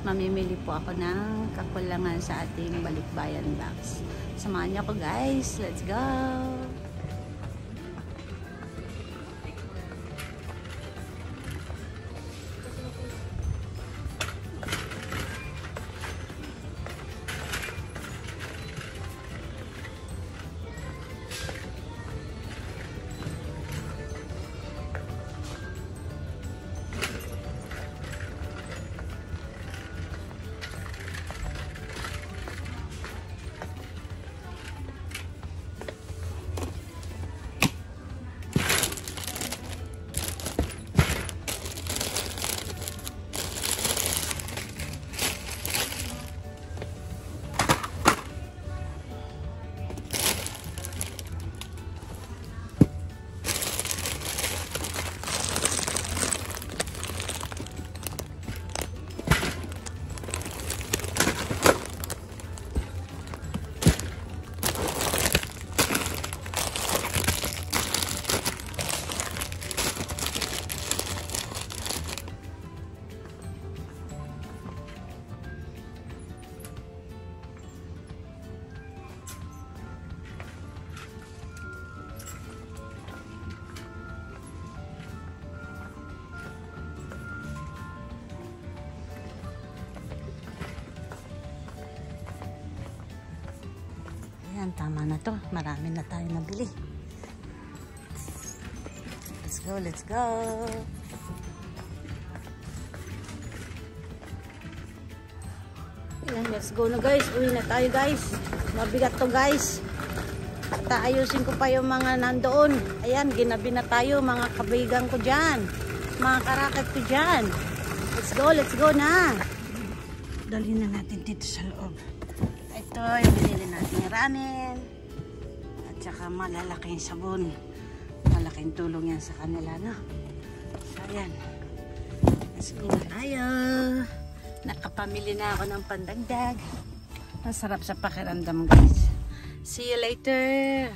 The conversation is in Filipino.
mamimili po ako ng kakulangan sa ating balikbayan box. Samahan niyo ako guys, let's go! Ayan, tama na to. Marami na tayo nabili. Let's go, let's go. Ayan, let's go na guys. Uwi na tayo guys. Mabigat to guys. At ayusin ko pa yung mga nandoon. Ayan, ginabi na tayo mga kabigang ko dyan. Mga karakat ko dyan. Let's go na. Dalhin na natin dito sa loob. Ito yung binili natin yung ramen at saka malalaking sabon, malaking tulong yan sa kanila, no? So ayan, let's go tayo. Nakapamili na ako ng pandagdag. Masarap sa pakiramdam guys. See you later.